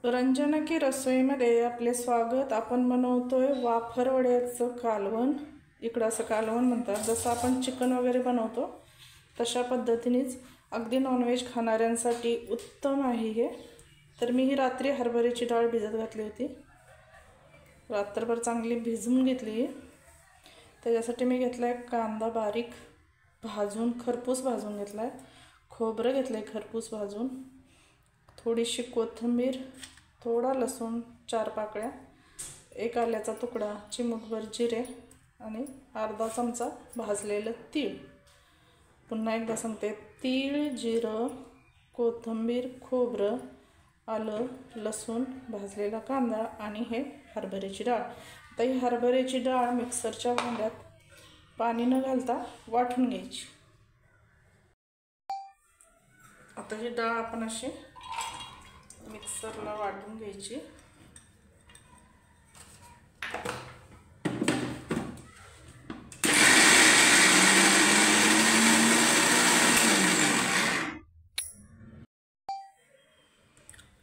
रंजना की रसोईमध्ये आपले स्वागत। आपण बनवतोय वाफर वड्याचं कालवण। इकडं असं कालवण म्हणतात, जसं आपण चिकन वगैरे बनवतो तशा पद्धतीनेच अगदी नॉनव्हेज खाणाऱ्यांसाठी उत्तम आहे हे। तर मी ही रात्री हरभऱ्याची डाळ भिजत घातली होती, रात्रभर चांगली भिजवून घेतली। त्याच्यासाठी मी घेतलाय कांदा बारीक भाजून, खरपूस भाजून घेतलाय, खोबरं घेतलंय खरपूस भाजून, थोडीशी कोथिंबीर, थोडा लसूण 4 पाकळ्या, एक आल्याचा तुकडा, चिमूटभर जिरे आणि अर्धा चमचा भाजलेलं तीळ। पुन्हा एकदा सांगते, तीळ, जिरं, कोथिंबीर, खोबरं, आलं, लसूण, भाजलेला कांदा आणि हे हरभऱ्याची डाळ। आता ही हरभऱ्याची डाळ मिक्सरच्या भांड्यात पाणी न घालता वाटून घ्यायची। आता ही डाळ आपण अशी मिक्सरला वाटून घ्यायची।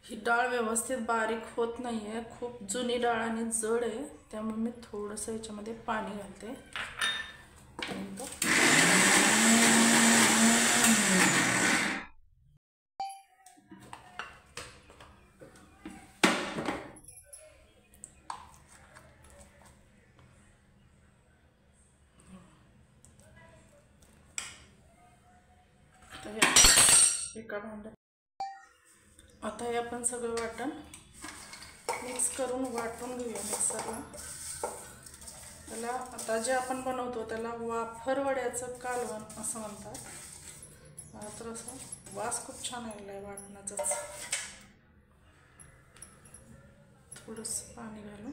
ही डाळ व्यवस्थित बारीक होत नाहीये, खूप जुनी डाळ आणि जड आहे, त्यामुळे मी थोडंसं याच्यामध्ये पाणी घालते। एका भांड्यात आता हे आपण सगळं वाटण मिक्स करून वाटून घेऊया मिक्सरला। त्याला आता जे आपण बनवतो त्याला वाफर वड्याचं कालवण असं म्हणतात। तर असं वास खूप छान आलेला वाटणाचाच। थोडंसं पाणी घालून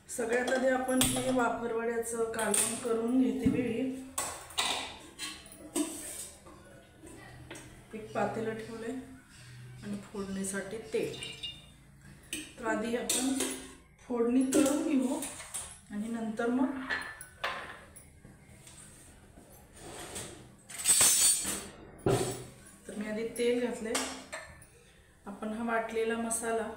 सगळ्यात आधी आपण हे वाफर वड्याचं कालवण करून घेते वेळी एक पातेलं ठेवले आणि फोडणीसाठी तेल। तर आधी आपण फोडणी करून घेऊ आणि नंतर मग तर मी आधी तेल घातले। आपण हा वाटलेला मसाला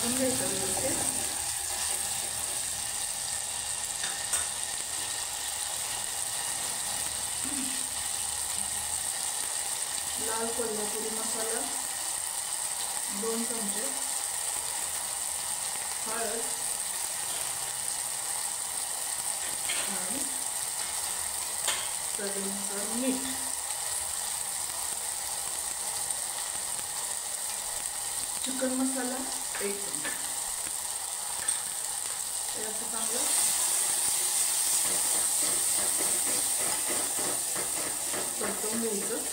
घ्यायचा व्यवस्थित। लाल कोल्हापुरी मसाला 2 चमचे, हळद आणि चवीनुसार मीठ, चिकन मसाला 1 चमचा। याचं चांगलं परतवून घ्यायचं।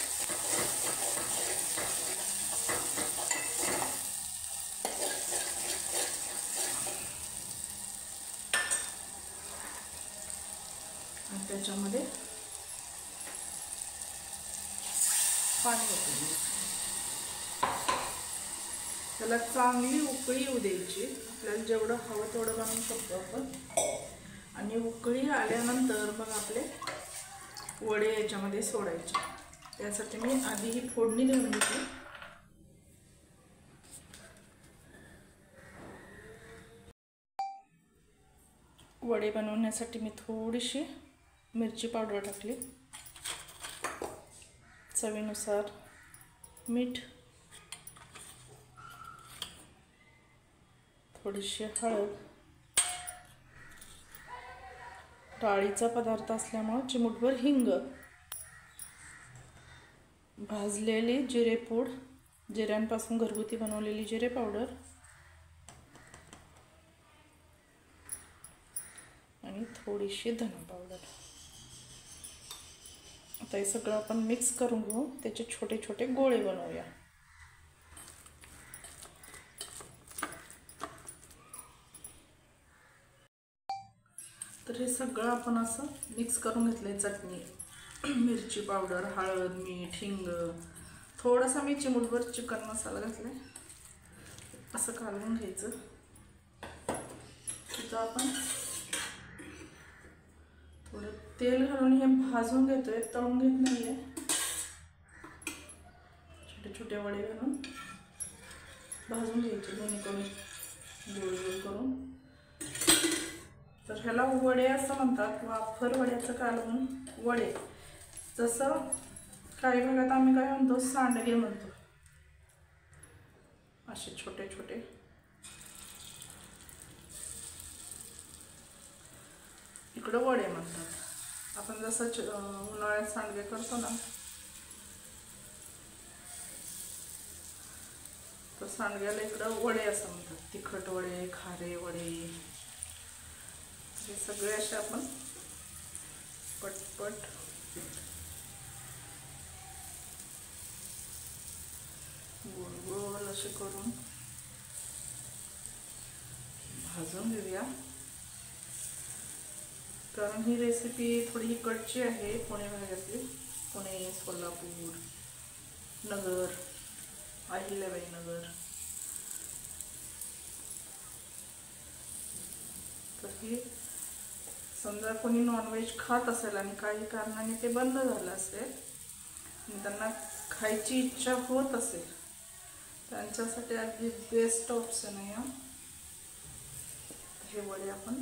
आणि त्याच्यामध्ये पाणी ओतून त्याला चांगली उकळी येऊ द्यायची। आपल्याला जेवढं हवं तेवढं बनवू शकतो आपण। आणि उकळी आल्यानंतर मग आपले वडे याच्यामध्ये सोडायचे। त्यासाठी मी आधी ही फोडणी देऊन घेतली। वडे बनवण्यासाठी मी थोडीशी मिरची पावडर टाकली, चवीनुसार मीठ, थोडीशी हळद, डाळीचा पदार्थ असल्यामुळे चिमूटभर हिंग, भाजलेली जिरेपूड, जिऱ्यांपासून घरगुती बनवलेली जिरे पावडर आणि थोडीशी धना पावडर। आता हे सगळं आपण मिक्स करून घेऊ, त्याचे छोटे छोटे गोळे बनवूया। तर हे सगळं आपण असं मिक्स करून घेतलंय चटणी मिरची पावडर, हळद, मीठ, हिंग, थोडासा मी चिमूटभर चिकन मसाला घातलाय. असं कालवून घ्यायचं. तिथं आपण थोडं तेल घालून हे भाजून घेतोय, तळून घेत नाहीये. छोटे छोटे वडे घालून भाजून घ्यायचे दोन्हीकडून गोल गोल करून. तर ह्याला वडे असं म्हणतात, वाफर वड्याचं कालवून वडे. जसं काही भागात आम्ही काय म्हणतो, सांडगे म्हणतो. असे छोटे छोटे इकडं वडे म्हणतात. आपण जसं उन्हाळ्यात सांडगे करतो ना, तर सांडग्याला इकडं वडे असं म्हणतात. तिखट वडे, खारे वडे, हे सगळे असे आपण पटपट गोल गोल असे करून भाजून घेऊया. कारण ही रेसिपी थोडी इकडची आहे, पुणे भागातली. पुणे, सोलापूर, नगर, अहिल्याबाई नगर. तर ही समजा कोणी नॉनव्हेज खात असेल आणि काही कारणाने ते बंद झालं असेल आणि त्यांना खायची इच्छा होत असेल, त्यांच्यासाठी अगदी बेस्ट ऑप्शन आहे हा. हे वडे आपण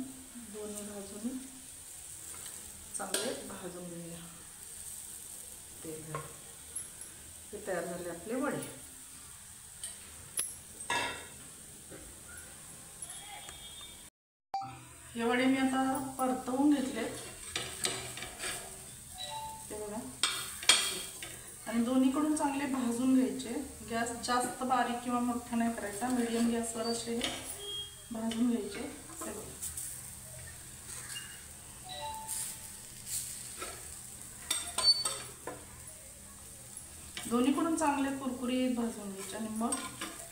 दोन्ही बाजूने चांगले भाजून घेऊया. तेल हे तयार झाले आपले वडे. हे वडे मी आता परतवून घेतले, ते बघा. आणि दोन्हीकडून चांगले भाजून घ्यायचे. गॅस जास्त बारीक किंवा मोठा नाही करायचा, मीडियम गॅसवर असे हे भाजून घ्यायचे. ते बघा. दोन्हीकडून चांगले कुरकुरीत भाजून घ्यायचे आणि मग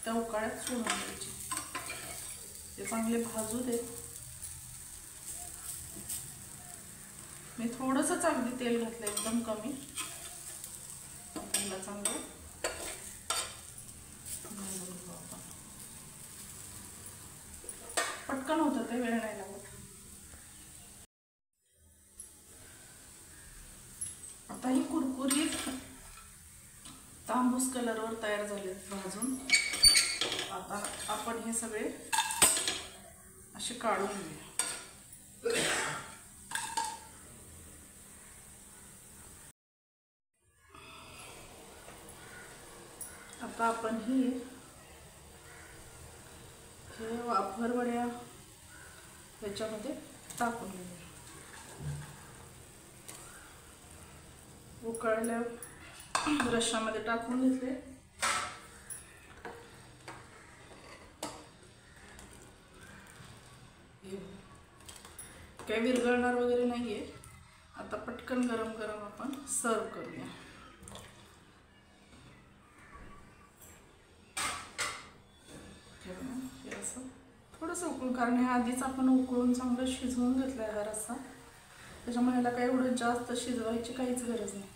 त्या उकाळ्यात सोडून द्यायचे. ते चांगले भाजू दे. मी थोडंसंच अगदी तेल घातलं, एकदम कमी. चांगलं भाजून घेऊ आपण. पटकन होतं ते, वेळ नाही लागत. आता ही कुरकुरीत तांबूस कलरवर तयार झाले भाजून. आता आपण हे सगळे असे काढून घेऊया. आता आपण हे वाफर वड्या ह्याच्यामध्ये टाकून घेऊया. उकळल्या रश्श्यामध्ये टाकून घेतले. काही विरघळणार वगैरे नाहीये. आता पटकन गरम गरम आपण सर्व करूया. थोडंसं उकळून, कारण हे आधीच आपण उकळून चांगलं शिजवून घेतलंय हा रस्सा, त्याच्यामुळे ह्याला काही एवढं जास्त शिजवायची काहीच गरज नाही.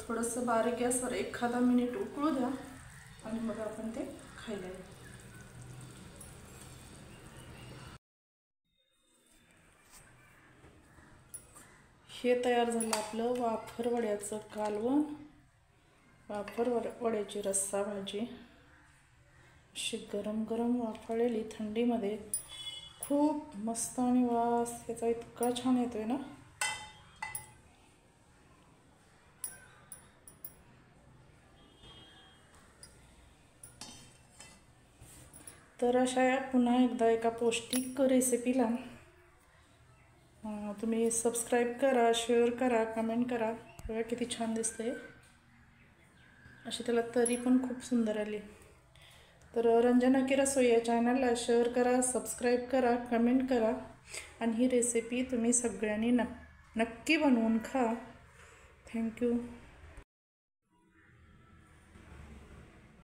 थोडंसं बारीक गॅसवर एखादा मिनिट उकळू द्या आणि मग आपण ते खायला येऊ. हे तयार झालं आपलं वाफर वड्याचं कालवण. वाफर वड्याची रस्सा भाजी अशी गरम गरम वाफाळलेली थंडीमध्ये खूप मस्त, आणि वास याचा इतका छान येतोय ना. तर अशा पुन्हा एकदा एका पौष्टिक रेसिपीला तुम्ही सबस्क्राईब करा, शेअर करा, कमेंट करा. बघा किती छान दिसते. अशी त्याला तरी पण खूप सुंदर आली. तर रंजना की रसोई या चॅनलला शेअर करा, सबस्क्राईब करा, कमेंट करा. आणि ही रेसिपी तुम्ही सगळ्यांनी नक्की बनवून खा. थँक्यू.